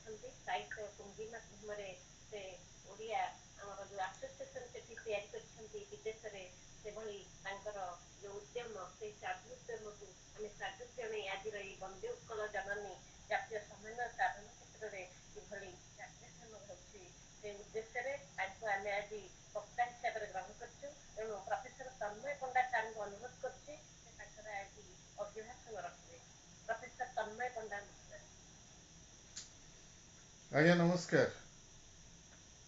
କରିଛନ୍ତି ସାହିତ୍ୟ କୁମ୍ଭୀର କୁମ୍ଭରେ ସେ ଓଡ଼ିଆ ଆମର ଯେଉଁ ଆସୋସିଏସନ୍ ସେଠି ତିଆରି କରିଛନ୍ତି ବିଦେଶରେ ସେଭଳି ତାଙ୍କର ଯେଉଁ ଉଦ୍ୟମ ସେଇ ସାଧୁ ଉଦ୍ୟମକୁ ଆମେ ସାଧୁତ୍ୟ ନେଇ ଆଜିର ଏଇ ବନ୍ଦେ ଉତ୍କଳ ଜନନୀ ଜାତୀୟ ସମନ୍ୱୟ ସାଧନ କ୍ଷେତ୍ରରେ କିଭଳି କାର୍ଯ୍ୟକ୍ରମ ହେଉଛି ସେ ଉଦ୍ଦେଶ୍ୟରେ ତାଙ୍କୁ ଆମେ ଆଜି ବକ୍ତା ହିସାବରେ ଗ୍ରହଣ କରିଛୁ। ତେଣୁ ପ୍ରଫେସର ତନ୍ମୟ ପଣ୍ଡା ସାର୍ଙ୍କୁ ଅନୁରୋଧ କରୁଛି ସେ ତାଙ୍କର ଆଜି ଅଭିଭାଷଣ ରଖିବେ। ପ୍ରଫେସର ତନ୍ମୟ ପଣ୍ଡା ମହୋଦୟ। ଆଜ୍ଞା ନମସ୍କାର,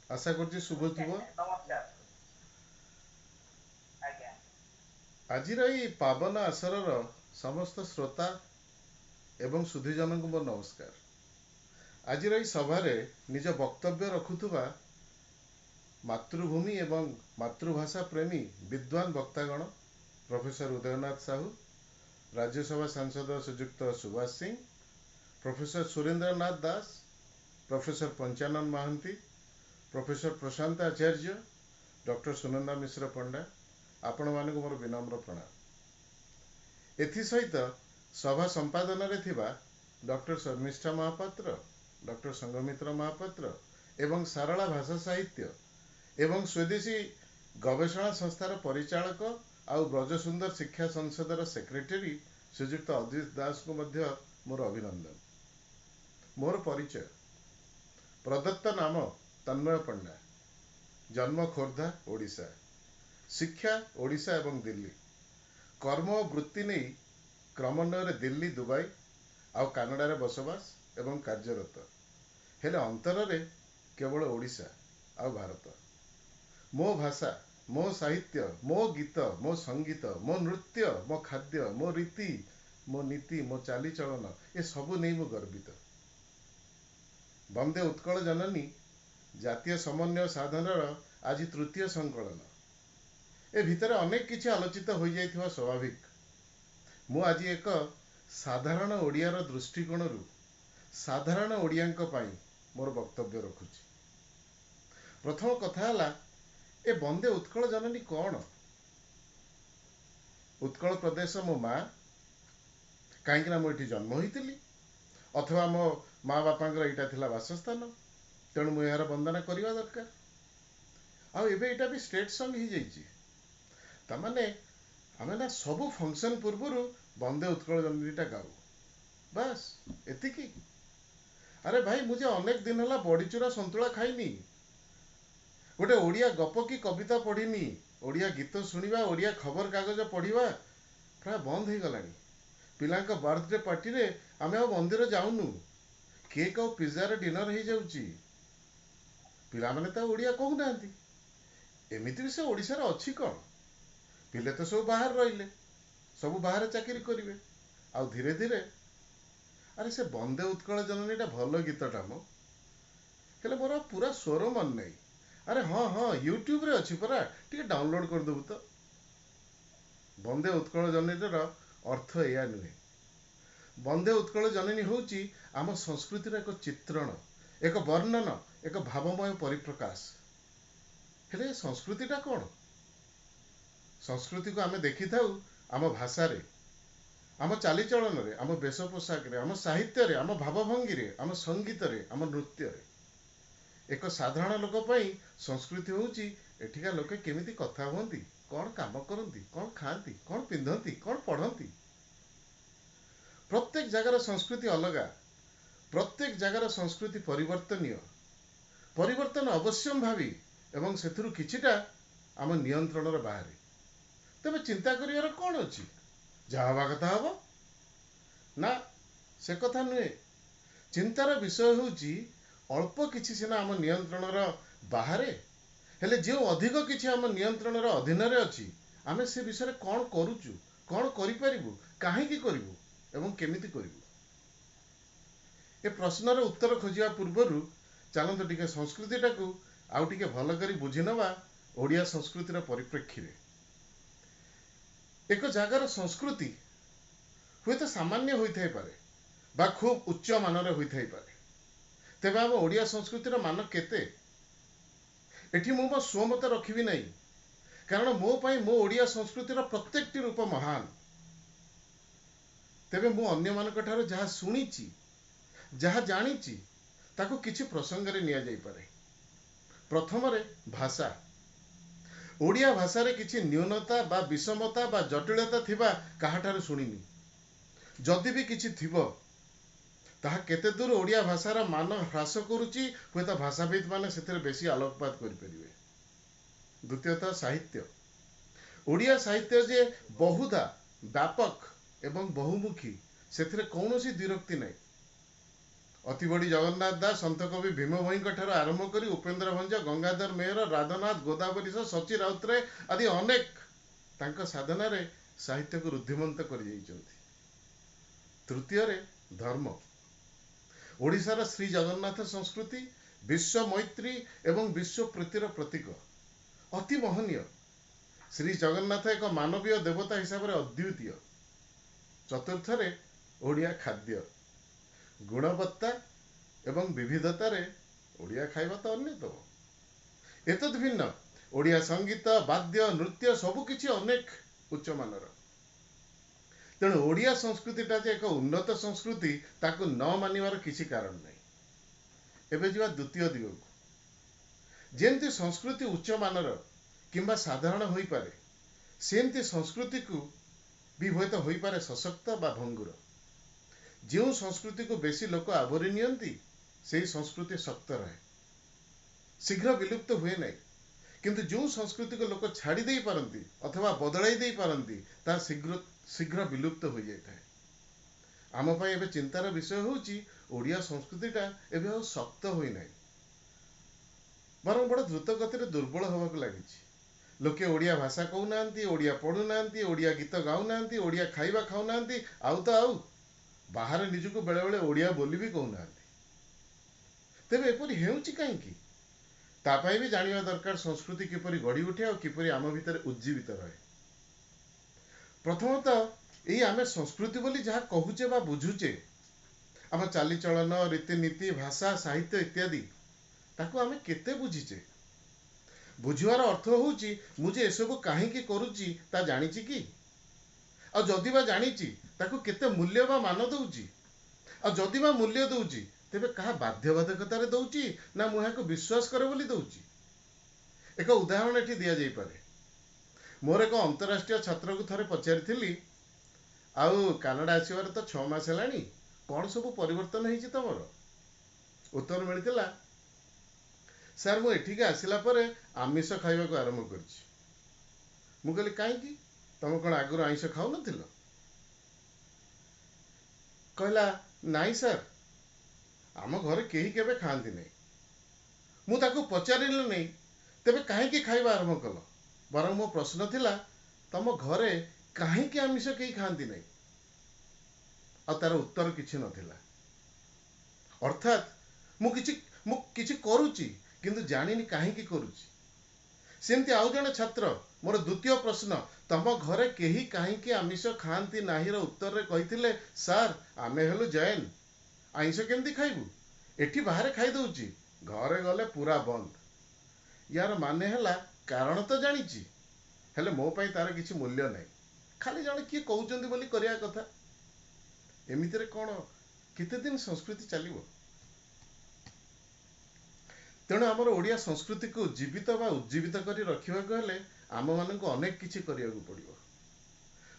ଆଶା କରୁଛି ଶୁଭ ଥିବ। ନମସ୍କାର ଆଜ୍ଞା। ଆଜିର ଏହି ପାବନ ଆସରର ସମସ୍ତ ଶ୍ରୋତା ଏବଂ ସୁଧୀଜନଙ୍କୁ ମୋର ନମସ୍କାର। ଆଜିର ଏହି ସଭାରେ ନିଜ ବକ୍ତବ୍ୟ ରଖୁଥିବା ମାତୃଭୂମି ଏବଂ ମାତୃଭାଷା ପ୍ରେମୀ ବିଦ୍ୱାନ ବକ୍ତାଗଣ ପ୍ରଫେସର ଉଦୟନାଥ ସାହୁ, ରାଜ୍ୟସଭା ସାଂସଦ Shriyukta Subhash Singh, professor Surendranath Das, professor Panchanan Mohanty, professor Prashanta Acharya, doctor Sunanda Mishra Panda, ଆପଣମାନଙ୍କୁ ମୋର ବିନମ୍ର ପ୍ରଣାମ। ଏଥିସହିତ ସଭା ସମ୍ପାଦନରେ ଥିବା ଡକ୍ଟର ଶର୍ମିଷ୍ଠା ମହାପାତ୍ର, ଡକ୍ଟର ସଂଘମିତ୍ର ମହାପାତ୍ର ଏବଂ ସାରଳା ଭାଷା ସାହିତ୍ୟ ଏବଂ ସ୍ୱଦେଶୀ ଗବେଷଣା ସଂସ୍ଥାର ପରିଚାଳକ ଆଉ ବ୍ରଜସୁନ୍ଦର ଶିକ୍ଷା ସଂସଦର ସେକ୍ରେଟାରୀ ଶ୍ରୀଯୁକ୍ତ ଅଜିତ ଦାସଙ୍କୁ ମଧ୍ୟ ମୋର ଅଭିନନ୍ଦନ। ମୋର ପରିଚୟ, ପ୍ରଦତ୍ତ ନାମ ତନ୍ମୟ ପଣ୍ଡା, ଜନ୍ମ ଖୋର୍ଦ୍ଧା ଓଡ଼ିଶା, ଶିକ୍ଷା ଓଡ଼ିଶା ଏବଂ ଦିଲ୍ଲୀ, କର୍ମ ଓ ବୃତ୍ତି ନେଇ କ୍ରମାନ୍ୱୟରେ ଦିଲ୍ଲୀ, ଦୁବାଇ ଆଉ କାନାଡ଼ାରେ ବସବାସ ଏବଂ କାର୍ଯ୍ୟରତ, ହେଲେ ଅନ୍ତରରେ କେବଳ ଓଡ଼ିଶା ଆଉ ଭାରତ। ମୋ ଭାଷା, ମୋ ସାହିତ୍ୟ, ମୋ ଗୀତ, ମୋ ସଙ୍ଗୀତ, ମୋ ନୃତ୍ୟ, ମୋ ଖାଦ୍ୟ, ମୋ ରୀତି, ମୋ ନୀତି, ମୋ ଚାଲିଚଳନ ଏସବୁ ନେଇ ମୁଁ ଗର୍ବିତ। ବନ୍ଦେ ଉତ୍କଳ ଜନନୀ ଜାତୀୟ ସମନ୍ୱୟ ସାଧନର ଆଜି ତୃତୀୟ ସଂକଳନ। ଏ ଭିତରେ ଅନେକ କିଛି ଆଲୋଚିତ ହୋଇଯାଇଥିବା ସ୍ୱାଭାବିକ। ମୁଁ ଆଜି ଏକ ସାଧାରଣ ଓଡ଼ିଆର ଦୃଷ୍ଟିକୋଣରୁ ସାଧାରଣ ଓଡ଼ିଆଙ୍କ ପାଇଁ ମୋର ବକ୍ତବ୍ୟ ରଖୁଛି। ପ୍ରଥମ କଥା ହେଲା, ଏ ବନ୍ଦେ ଉତ୍କଳ ଜନନୀ କ'ଣ? ଉତ୍କଳ ପ୍ରଦେଶ ମୋ ମା, କାହିଁକିନା ମୁଁ ଏଠି ଜନ୍ମ ହୋଇଥିଲି, ଅଥବା ମୋ ମା ବାପାଙ୍କର ଏଇଟା ଥିଲା ବାସସ୍ଥାନ, ତେଣୁ ମୁଁ ଏହାର ବନ୍ଦନା କରିବା ଦରକାର। ଆଉ ଏବେ ଏଇଟା ବି ଷ୍ଟେଟ୍ ସଙ୍ଗ ହେଇଯାଇଛି। ତାମାନେ ଆମେ ନା ସବୁ ଫଙ୍କସନ୍ ପୂର୍ବରୁ ବନ୍ଦେ ଉତ୍କଳ ଜନନୀଟା ଗାଉ, ବାସ୍ ଏତିକି। ଆରେ ଭାଇ, ମୁଁ ଯେ ଅନେକ ଦିନ ହେଲା ବଡ଼ିଚୁରା ସନ୍ତୁଳା ଖାଇନି, ଗୋଟେ ଓଡ଼ିଆ ଗପ କି କବିତା ପଢ଼ିନି, ଓଡ଼ିଆ ଗୀତ ଶୁଣିବା, ଓଡ଼ିଆ ଖବରକାଗଜ ପଢ଼ିବା ପ୍ରାୟ ବନ୍ଦ ହେଇଗଲାଣି। ପିଲାଙ୍କ ବାର୍ଥଡେ ପାର୍ଟିରେ ଆମେ ଆଉ ମନ୍ଦିର ଯାଉନୁ, କେକ୍ ଆଉ ପିଜ୍ଜାର ଡିନର ହେଇଯାଉଛି। ପିଲାମାନେ ତ ଓଡ଼ିଆ କହୁନାହାନ୍ତି। ଏମିତି ବି ସେ ଓଡ଼ିଶାରେ ଅଛି କ'ଣ? ପିଲେ ତ ସବୁ ବାହାରେ ରହିଲେ, ସବୁ ବାହାରେ ଚାକିରି କରିବେ, ଆଉ ଧୀରେ ଧୀରେ ଆରେ ସେ ବନ୍ଦେ ଉତ୍କଳ ଜନନୀଟା ଭଲ ଗୀତଟା ମ, ହେଲେ ମୋର ପୁରା ସ୍ୱର ମନେ ନାହିଁ। ଆରେ ହଁ ହଁ, ୟୁଟ୍ୟୁବରେ ଅଛି ପରା, ଟିକେ ଡାଉନଲୋଡ୍ କରିଦେବୁ ତ। ବନ୍ଦେ ଉତ୍କଳ ଜନନୀର ଅର୍ଥ ଏଇଆ ନୁହେଁ। ବନ୍ଦେ ଉତ୍କଳ ଜନନୀ ହେଉଛି ଆମ ସଂସ୍କୃତିର ଏକ ଚିତ୍ରଣ, ଏକ ବର୍ଣ୍ଣନ, ଏକ ଭାବମୟ ପରିପ୍ରକାଶ। ହେଲେ ସଂସ୍କୃତିଟା କ'ଣ? ସଂସ୍କୃତିକୁ ଆମେ ଦେଖିଥାଉ ଆମ ଭାଷାରେ, ଆମ ଚାଲିଚଳନରେ, ଆମ ବେଶ ପୋଷାକରେ, ଆମ ସାହିତ୍ୟରେ, ଆମ ଭାବଭଙ୍ଗୀରେ, ଆମ ସଙ୍ଗୀତରେ, ଆମ ନୃତ୍ୟରେ। ଏକ ସାଧାରଣ ଲୋକ ପାଇଁ ସଂସ୍କୃତି ହେଉଛି ଏଠିକା ଲୋକେ କେମିତି କଥା ହୁଅନ୍ତି, କ'ଣ କାମ କରନ୍ତି, କ'ଣ ଖାଆନ୍ତି, କ'ଣ ପିନ୍ଧନ୍ତି, କ'ଣ ପଢ଼ନ୍ତି। ପ୍ରତ୍ୟେକ ଜାଗାର ସଂସ୍କୃତି ଅଲଗା, ପ୍ରତ୍ୟେକ ଜାଗାର ସଂସ୍କୃତି ପରିବର୍ତ୍ତନୀୟ, ପରିବର୍ତ୍ତନ ଅବଶ୍ୟମ୍ଭାବୀ ଏବଂ ସେଥିରୁ କିଛିଟା ଆମ ନିୟନ୍ତ୍ରଣର ବାହାରେ। ତେବେ ଚିନ୍ତା କରିବାର କ'ଣ ଅଛି? ଯାହା ହେବା କଥା ହବ ନା, ସେ କଥା ନୁହେଁ। ଚିନ୍ତାର ବିଷୟ ହେଉଛି ଅଳ୍ପ କିଛି ସିନା ଆମ ନିୟନ୍ତ୍ରଣର ବାହାରେ, ହେଲେ ଯେଉଁ ଅଧିକ କିଛି ଆମ ନିୟନ୍ତ୍ରଣର ଅଧୀନରେ ଅଛି, ଆମେ ସେ ବିଷୟରେ କ'ଣ କରୁଛୁ, କ'ଣ କରିପାରିବୁ, କାହିଁକି କରିବୁ ଏବଂ କେମିତି କରିବୁ? ଏ ପ୍ରଶ୍ନର ଉତ୍ତର ଖୋଜିବା ପୂର୍ବରୁ ଚାଲନ୍ତୁ ଟିକେ ସଂସ୍କୃତିଟାକୁ ଆଉ ଟିକେ ଭଲ କରି ବୁଝିନେବା ଓଡ଼ିଆ ସଂସ୍କୃତିର ପରିପ୍ରେକ୍ଷୀରେ। ଏକ ଜାଗାର ସଂସ୍କୃତି ହୁଏତ ସାମାନ୍ୟ ହୋଇଥାଇପାରେ ବା ଖୁବ୍ ଉଚ୍ଚ ମାନର ହୋଇଥାଇପାରେ, ତେବେ ଆମ ଓଡ଼ିଆ ସଂସ୍କୃତିର ମାନ କେତେ? ଏଠି ମୁଁ ମୋ ସ୍ୱମତ ରଖିବି ନାହିଁ, କାରଣ ମୋ ପାଇଁ ମୋ ଓଡ଼ିଆ ସଂସ୍କୃତିର ପ୍ରତ୍ୟେକଟି ରୂପ ମହାନ। ତେବେ ମୁଁ ଅନ୍ୟମାନଙ୍କ ଠାରୁ ଯାହା ଶୁଣିଛି, ଯାହା ଜାଣିଛି, ତାକୁ କିଛି ପ୍ରସଙ୍ଗରେ ନିଆଯାଇପାରେ। ପ୍ରଥମରେ ଭାଷା। ଓଡ଼ିଆ ଭାଷାରେ କିଛି ନ୍यूनता ବା ବିଷମତା ବା ଜଟିଳତା ଥିବା କାହାଠାରୁ ଶୁଣିନି। ଯଦି ବି କିଛି ଥିବ ତାହା କେତେ ଦୂର ଓଡ଼ିଆ ଭାଷାର ମାନ ହ୍ରାସ କରୁଛି, ହୁଏତ ଭାଷାବିତ୍ ମାନେ ସେଥିରେ ବେଶୀ ଆଲୋକପାତ କରିପାରିବେ। ଦ୍ୱିତୀୟତଃ ସାହିତ୍ୟ। ଓଡ଼ିଆ ସାହିତ୍ୟ ଯେ ବହୁଧା, ବ୍ୟାପକ ଏବଂ ବହୁମୁଖୀ, ସେଥିରେ କୌଣସି ଦ୍ୱିରୋକ୍ତି ନାହିଁ। ଅତିବଡ଼ି ଜଗନ୍ନାଥ ଦାସ, ସନ୍ଥ କବି ଭୀମ ଭୋଇଙ୍କ ଠାରୁ ଆରମ୍ଭ କରି ଉପେନ୍ଦ୍ର ଭଞ୍ଜ, ଗଙ୍ଗାଧର ମେହର, ରାଧାନାଥ, ଗୋଦାବରୀଶ, ସଚୀ ରାଉତରାୟ ଆଦି ଅନେକ ତାଙ୍କ ସାଧନାରେ ସାହିତ୍ୟକୁ ରୁଦ୍ଧିମନ୍ତ କରିଯାଇଛନ୍ତି। ତୃତୀୟରେ ଧର୍ମ। ଓଡ଼ିଶାର ଶ୍ରୀ ଜଗନ୍ନାଥ ସଂସ୍କୃତି ବିଶ୍ୱ ମୈତ୍ରୀ ଏବଂ ବିଶ୍ୱ ପ୍ରୀତିର ପ୍ରତୀକ, ଅତି ମହନୀୟ। ଶ୍ରୀ ଜଗନ୍ନାଥ ଏକ ମାନବୀୟ ଦେବତା ହିସାବରେ ଅଦ୍ୱିତୀୟ। ଚତୁର୍ଥରେ ଓଡ଼ିଆ ଖାଦ୍ୟ। ଗୁଣବତ୍ତା ଏବଂ ବିବିଧତାରେ ଓଡ଼ିଆ ଖାଇବା ତ ଅନ୍ୟତମ। ଏତଦ୍ ଭିନ୍ନ ଓଡ଼ିଆ ସଙ୍ଗୀତ, ବାଦ୍ୟ, ନୃତ୍ୟ ସବୁକିଛି ଅନେକ ଉଚ୍ଚମାନର। ତେଣୁ ଓଡ଼ିଆ ସଂସ୍କୃତିଟା ଯେ ଏକ ଉନ୍ନତ ସଂସ୍କୃତି, ତାକୁ ନ ମାନିବାର କିଛି କାରଣ ନାହିଁ। ଏବେ ଯିବା ଦ୍ୱିତୀୟ ଦିଗକୁ। ଯେମିତି ସଂସ୍କୃତି ଉଚ୍ଚମାନର କିମ୍ବା ସାଧାରଣ ହୋଇପାରେ, ସେମିତି ସଂସ୍କୃତିକୁ ବି ହୁଏତ ହୋଇପାରେ ସଶକ୍ତ ବା ଭଙ୍ଗୁର। ଯେଉଁ ସଂସ୍କୃତିକୁ ବେଶୀ ଲୋକ ଆବୋରି ନିଅନ୍ତି, ସେହି ସଂସ୍କୃତି ଶକ୍ତ ରହେ, ଶୀଘ୍ର ବିଲୁପ୍ତ ହୁଏ ନାହିଁ। କିନ୍ତୁ ଯେଉଁ ସଂସ୍କୃତିକୁ ଲୋକ ଛାଡ଼ି ଦେଇପାରନ୍ତି ଅଥବା ବଦଳାଇ ଦେଇପାରନ୍ତି, ତାହା ଶୀଘ୍ର ବିଲୁପ୍ତ ହୋଇଯାଇଥାଏ। ଆମ ପାଇଁ ଏବେ ଚିନ୍ତାର ବିଷୟ ହେଉଛି ଓଡ଼ିଆ ସଂସ୍କୃତିଟା ଏବେ ଆଉ ଶକ୍ତ ହୋଇନାହିଁ, ବରଂ ବଡ଼ ଦ୍ରୁତ ଗତିରେ ଦୁର୍ବଳ ହେବାକୁ ଲାଗିଛି। ଲୋକେ ଓଡ଼ିଆ ଭାଷା କହୁନାହାନ୍ତି, ଓଡ଼ିଆ ପଢ଼ୁନାହାନ୍ତି, ଓଡ଼ିଆ ଗୀତ ଗାଉନାହାନ୍ତି, ଓଡ଼ିଆ ଖାଇବା ଖାଉନାହାନ୍ତି, ଆଉ ବାହାରେ ନିଜକୁ ବେଳେବେଳେ ଓଡ଼ିଆ ବୋଲି ବି କହୁନାହାନ୍ତି। ତେବେ ଏପରି ହେଉଛି କାହିଁକି? ତା ପାଇଁ ବି ଜାଣିବା ଦରକାର ସଂସ୍କୃତି କିପରି ଗଢ଼ି ଉଠେ ଆଉ କିପରି ଆମ ଭିତରେ ଉଜ୍ଜୀବିତ ରହେ। ପ୍ରଥମତଃ ଏଇ ଆମେ ସଂସ୍କୃତି ବୋଲି ଯାହା କହୁଛେ ବା ବୁଝୁଛେ, ଆମ ଚାଲିଚଳନ, ରୀତିନୀତି, ଭାଷା, ସାହିତ୍ୟ ଇତ୍ୟାଦି, ତାକୁ ଆମେ କେତେ ବୁଝିଛେ? ବୁଝିବାର ଅର୍ଥ ହେଉଛି ମୁଁ ଯେ ଏସବୁ କାହିଁକି କରୁଛି ତା ଜାଣିଛି କି? ଆଉ ଯଦି ବା ଜାଣିଛି, ତାକୁ କେତେ ମୂଲ୍ୟ ବା ମାନ ଦେଉଛି? ଆଉ ଯଦି ବା ମୂଲ୍ୟ ଦେଉଛି, ତେବେ କାହା ବାଧ୍ୟବାଧକତାରେ ଦେଉଛି ନା ମୁଁ ଏହାକୁ ବିଶ୍ୱାସ କରେ ବୋଲି ଦେଉଛି? ଏକ ଉଦାହରଣ ଏଠି ଦିଆଯାଇପାରେ। ମୋର ଏକ ଅନ୍ତରାଷ୍ଟ୍ରୀୟ ଛାତ୍ରକୁ ଥରେ ପଚାରିଥିଲି, ଆଉ କାନାଡ଼ା ଆସିବାର ତ 6 ମାସ ହେଲାଣି, କ'ଣ ସବୁ ପରିବର୍ତ୍ତନ ହେଇଛି ତମର? ଉତ୍ତର ମିଳିଥିଲା, ସାର୍ ମୁଁ ଏଠିକି ଆସିଲା ପରେ ଆମିଷ ଖାଇବାକୁ ଆରମ୍ଭ କରିଛି। ମୁଁ କହିଲି କାହିଁକି? ତମେ କ'ଣ ଆଗରୁ ଆଇଁଷ ଖାଉନଥିଲ? କହିଲା, ନାଇଁ ସାର୍, ଆମ ଘରେ କେହି କେବେ ଖାଆନ୍ତି ନାହିଁ। ମୁଁ ତାକୁ ପଚାରିଲି ନାହିଁ, ତେବେ କାହିଁକି ଖାଇବା ଆରମ୍ଭ କଲ? ବରଂ ମୋ ପ୍ରଶ୍ନ ଥିଲା, ତମ ଘରେ କାହିଁକି ଆମିଷ କେହି ଖାଆନ୍ତି ନାହିଁ? ଆଉ ତାର ଉତ୍ତର କିଛି ନଥିଲା। ଅର୍ଥାତ୍ ମୁଁ କିଛି କରୁଛି, କିନ୍ତୁ ଜାଣିନି କାହିଁକି କରୁଛି। ସେମିତି ଆଉ ଜଣେ ଛାତ୍ର ମୋର ଦ୍ୱିତୀୟ ପ୍ରଶ୍ନ, ତମ ଘରେ କେହି କାହିଁକି ଆମିଷ ଖାଆନ୍ତି ନାହିଁର ଉତ୍ତରରେ କହିଥିଲେ, ସାର୍ ଆମେ ହେଲୁ ଜୈନ, ଆଇଁଷ କେମିତି ଖାଇବୁ? ଏଠି ବାହାରେ ଖାଇଦଉଛି, ଘରେ ଗଲେ ପୁରା ବନ୍ଦ। ୟାର ମାନେ ହେଲା, କାରଣ ତ ଜାଣିଛି, ହେଲେ ମୋ ପାଇଁ ତାର କିଛି ମୂଲ୍ୟ ନାହିଁ, ଖାଲି ଜଣେ କିଏ କହୁଛନ୍ତି ବୋଲି କରିବା କଥା। ଏମିତିରେ କ'ଣ କେତେ ଦିନ ସଂସ୍କୃତି ଚାଲିବ? ତେଣୁ ଆମର ଓଡ଼ିଆ ସଂସ୍କୃତିକୁ ଜୀବିତ ବା ଉଜ୍ଜୀବିତ କରି ରଖିବାକୁ ହେଲେ ଆମମାନଙ୍କୁ ଅନେକ କିଛି କରିବାକୁ ପଡ଼ିବ।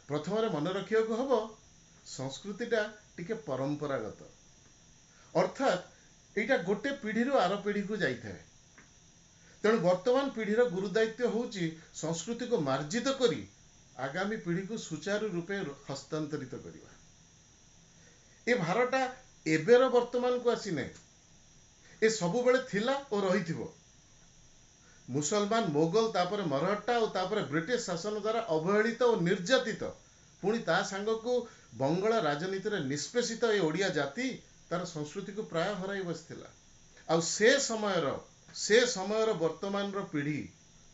ପ୍ରଥମରେ ମନେ ରଖିବାକୁ ହେବ, ସଂସ୍କୃତିଟା ଟିକେ ପରମ୍ପରାଗତ, ଅର୍ଥାତ୍ ଏଇଟା ଗୋଟେ ପିଢ଼ିରୁ ଆର ପିଢ଼ିକୁ ଯାଇଥାଏ। ତେଣୁ ବର୍ତ୍ତମାନ ପିଢ଼ିର ଗୁରୁଦାୟିତ୍ୱ ହେଉଛି ସଂସ୍କୃତିକୁ ମାର୍ଜିତ କରି ଆଗାମୀ ପିଢ଼ିକୁ ସୁଚାରୁ ରୂପେ ହସ୍ତାନ୍ତରିତ କରିବା। ଏ ଭାରଟା ଏବେର ବର୍ତ୍ତମାନକୁ ଆସିନାହିଁ, ଏ ସବୁବେଳେ ଥିଲା ଓ ରହିଥିବ। ମୁସଲମାନ, ମୋଗଲ, ତାପରେ ମରହଟ୍ଟା ଓ ତାପରେ ବ୍ରିଟିଶ ଶାସନ ଦ୍ୱାରା ଅବହେଳିତ ଓ ନିର୍ଯାତିତ, ପୁଣି ତା ସାଙ୍ଗକୁ ବଙ୍ଗଳା ରାଜନୀତିରେ ନିଷ୍ପେଷିତ ଏ ଓଡ଼ିଆ ଜାତି ତାର ସଂସ୍କୃତିକୁ ପ୍ରାୟ ହରାଇ ବସିଥିଲା। ଆଉ ସେ ସମୟର ବର୍ତ୍ତମାନର ପିଢ଼ି,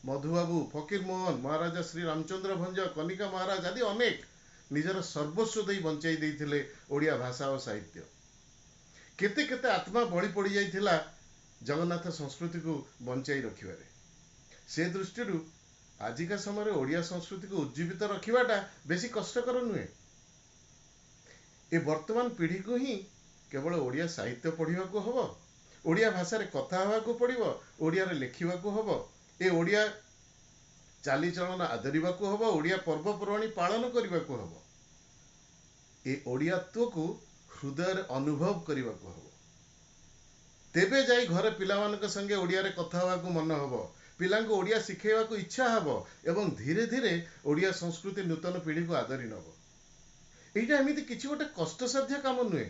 ମଧୁବାବୁ, ଫକୀର ମୋହନ, ମହାରାଜା ଶ୍ରୀ ରାମଚନ୍ଦ୍ର ଭଞ୍ଜ, କନିକା ମହାରାଜ ଆଦି ଅନେକ ନିଜର ସର୍ବସ୍ୱ ଦେଇ ବଞ୍ଚାଇ ଦେଇଥିଲେ ଓଡ଼ିଆ ଭାଷା ଓ ସାହିତ୍ୟ। କେତେ କେତେ ଆତ୍ମା ବଳି ପଡ଼ିଯାଇଥିଲା ଜଗନ୍ନାଥ ସଂସ୍କୃତିକୁ ବଞ୍ଚାଇ ରଖିବାରେ। ସେ ଦୃଷ୍ଟିରୁ ଆଜିକା ସମୟରେ ଓଡ଼ିଆ ସଂସ୍କୃତିକୁ ଉଜ୍ଜୀବିତ ରଖିବାଟା ବେଶୀ କଷ୍ଟକର ନୁହେଁ। ଏ ବର୍ତ୍ତମାନ ପିଢ଼ିକୁ ହିଁ କେବଳ ଓଡ଼ିଆ ସାହିତ୍ୟ ପଢ଼ିବାକୁ ହେବ, ओडिया भाषा रे कथा हवाको पड़िबो, ओडिया रे लेखिबाको हबो, ए ओडिया चालीचलन आदरिबाको हबो, ओडिया पर्वपर्वाणी पालन करिबाको हबो, ए ओडियात्वको हृदय अनुभव करिबाको हबो। तेबे जाई घरे पिलामानक संगे ओडिया रे कथा हवाको मन हबो, पिलांको ओडिया शिखेबाको इच्छा हबो एवं धीरे धीरे ओडिया संस्कृति नूतन पीढ़ी को आदरी नबो। एटा एमिति किछि गोटे कष्टसाध्य काम नुहे।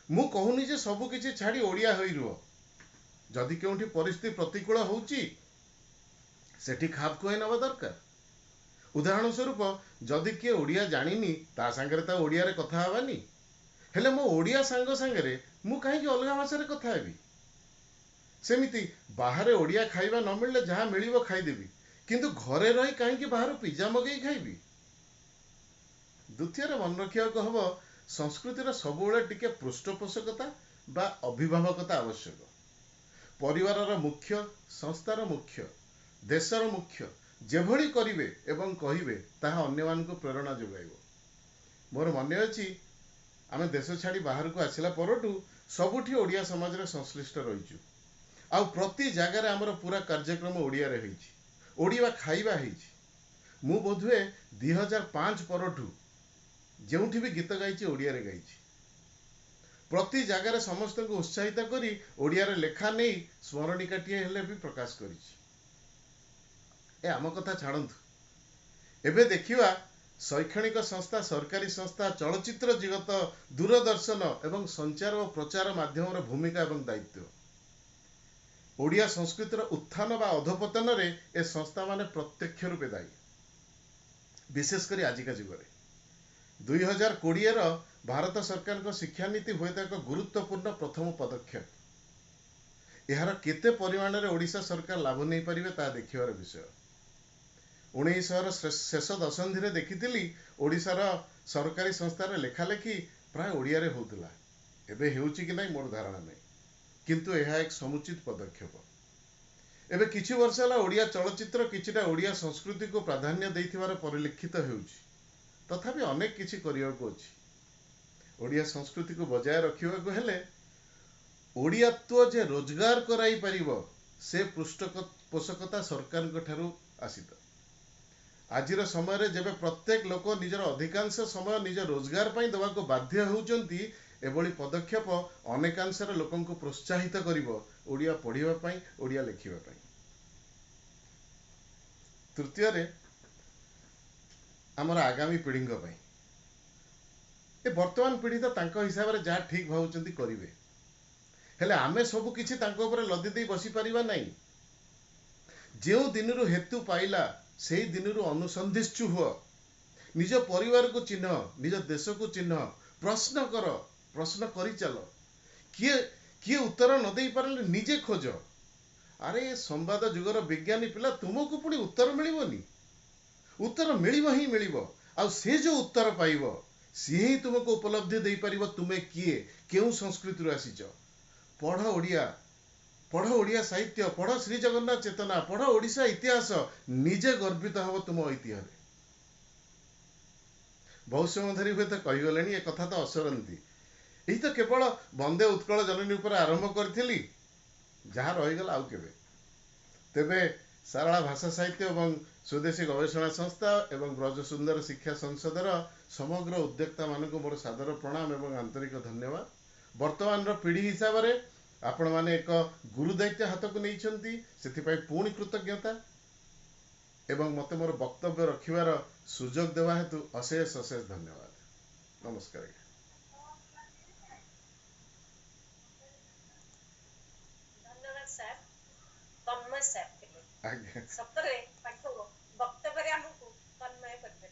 मु कहूनी जे सबु किछि छाड़ी ओडिया होई रुह, जदि केउठी परिस्थिति प्रतिकूल होउची सेठी खाप खुआई नबा दरकार। उदाहरण स्वरूप जदि किए ओडिया जानिनी ता संगे ता ओडिया रे कथा हवानी, हेले मो ओडिया सांग संगे मु काहे अलगा भाषा रे कथा हेबी। सेमिति बाहरे ओडिया खाइबा न मिलले जहाँ मिलिबो खाइदेबी, किंतु घरे रही काहे बाहर पिज्जा मगई खाइबी। द्वितीय मन रखिया हब संस्कृतिर सबुबले टिके पृष्ठपोषकता बा अभिभावकता आवश्यक। परिवार मुख्य, संस्थार मुख्य, देशर मुख्य जेभଳି करिवे एवं कहिबे ताहा अन्य मानकु प्रेरणा जोगाइबो। मोर मने अछि आमे देश छाड़ी बाहर को आसिला परटू सबुठी ओडिया समाज रे संश्लिष्ट रहिचु। आउ प्रति जगार आमर पूरा कार्यक्रम ओडिया रे होइछि, ओडिया खाइबा होइछि। मु बोधुए 2005 परठू जेउठी भी गीत गाइछि ओडिया रे गाइछि। प्रति जगार समस्त को उत्साहित करी ओडिया रे लेखा नहीं स्मरणिकाटिए हेले भी प्रकाश करिछि। ए आम कथा छाड़न्तु, एबे देखिवा शैक्षणिक संस्था, सरकारी संस्था, चलचित्र जगत, दूरदर्शन एवं संचार और प्रचार माध्यम भूमिका एवं दायित्व। ओडिया संस्कृतिर उत्थान बा अधोपतन रे ए संस्था माने प्रत्यक्ष रूपे दायी। विशेषकर आजिका जुगरे 2020 रो भारत सरकार को शिक्षा नीति हुए एक गुरुत्वपूर्ण प्रथम पदक्षेप। यार केते परिमाण रे ओडिशा सरकार लाभ नहीं पारिबे ता देखिबार विषय। 1900 शेष दशंधि रे देखिथिली ओडिशा रो सरकारी संस्था रे लेखालेखी प्राय ओडिया रे होउतला। एबे हेउची कि नै मोर धारणा नै, किंतु यह एक समुचित पदक्षेप। एबे किछि वर्ष होला ओडिया चलचित्र किछिटा ओडिया संस्कृति को प्राधान्य देइथिबार परिलक्षित हेउची। तथापि अनेक किछि करियाको अछि। ओडिया संस्कृति को बजाय रखिबाको हेले ओडियात्व जे रोजगार कराई परिबो से पृष्ठपोषकता सरकार ठारू आसित। आजिर समय रे जेबे प्रत्येक लोक निजर अधिकांश समय निज रोजगार पई दबाको बाध्य होउचंती, एभली पदक्षेप अनेकांशर लोकन को प्रोत्साहित करिवो ओडिया पढ़िबा पई, ओडिया लेखिबा पई। तृतीय रे हमर आगामी पीढ़ी पई ए वर्तमान पीढ़ी तो तांको हिसाब रे जा ठीक भावुचंती करिवे, हेले आमे सब किछि तांको ऊपर लदी देई बसी परिबा नाही। जेउ दिनरु हेतु पाइला सेही दिनरु अनुसंधिष्ठु हुआ, निज परिवार को चिन्ह, निज देश को चिन्ह, प्रश्न कर, प्रश्न करी चल। किए किए उत्तर न देई पारले निजे खोज। अरे संवाद जुगर विज्ञानी पिला तुमको पुणी उत्तर मिलिबोनी, उत्तर मिलिबो ही मिलिबो। आ से जो उत्तर पाइबो सी ही तुमको उपलब्धि देई परिबो तुमे किए, केउ संस्कृति रो आसीच। पढ़ ओडिया, पढ़ ओडिया साहित्य, पढ़ श्री जगन्नाथ चेतना, पढ़ ओडिशा इतिहास, निजे गर्वित हब तुम ऐतिह्य। बहुत समय धरी हुए तो कहीगले ए कथा तो असरती। यही तो केवल वंदे उत्कल जननी उपर आरंभ करी, जहाँ रहीगला आउ केबे। तेबे सारला भाषा साहित्य एवं स्वदेशी गवेषणा संस्था एवं ब्रज सुंदर शिक्षा संसदर समग्र उद्योक्ता मानक मोर सादर प्रणाम एवं आंतरिक धन्यवाद। वर्तमान पीढ़ी हिसाब से आपण माने एक गुरु दायित्व हाथ को नहीं, से पुणी कृतज्ञता एवं मते मोर वक्तव्य रखिबार सुजोग देवा हेतु अशेष अशेष धन्यवाद। नमस्कार। धन्यवाद सर, तन्मय सर थिले आज्ञा सतरे ताको वक्तव्य हमकु तन्मय करबे।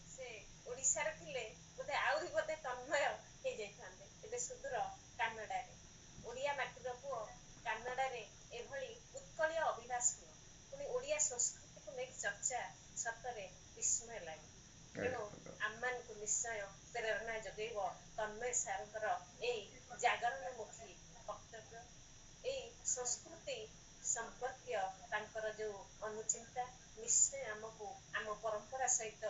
से ओडिसा रे थिले बोधे आउरी बोधे तन्मय हे जाइथांदे। एबे सुदूर कानाडा रे ओडिया माटीर पुओ कानाडा रे एभली उत्कलीय अभिलाष पुणी ओडिया संस्कृति को नेक चर्चा सतरे विस्मय लागे। तेणु आम्मान को निश्चय प्रेरणा जगेब तन्मय सारंकर ए जागरणमुखी वक्तव्य, ए संस्कृति संपर्कीय तांकर जो अनुचिंता निश्चय आमको आम परंपरा सहित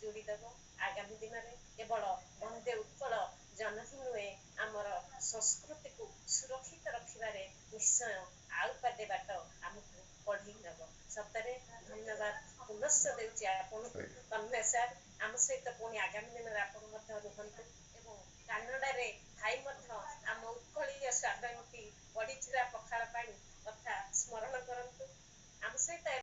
जोड़ी देव। आगामी दिन में केवल वंदे उत्कल जनही नुहे आमर संस्कृति को सुरक्षित ସୁରକ୍ଷିତ ରଖିବାରେ ନିଶ୍ଚୟ ଆଉ ପାଦେ ବାଟ ଆମକୁ ବଢ଼େଇ ନେବ। ସତରେ ଧନ୍ୟବାଦ ପୁନଶ୍ଚ ଦେଉଛି ଆପଣଙ୍କୁ ତନ୍ମୟ ସାର୍। ଆମ ସହିତ ପୁଣି ଆଗାମୀ ଦିନରେ ଆପଣ ମଧ୍ୟ ରୁହନ୍ତୁ ଏବଂ କାନାଡ଼ାରେ ଥାଇ ମଧ୍ୟ ଆମ ଉତ୍କଳୀୟ ସ୍ୱାଦମୁଖୀ ବଢ଼ିଚୁରା ପଖାଳ ପାଣି କଥା ସ୍ମରଣ କରନ୍ତୁ। ଆମ ସହିତ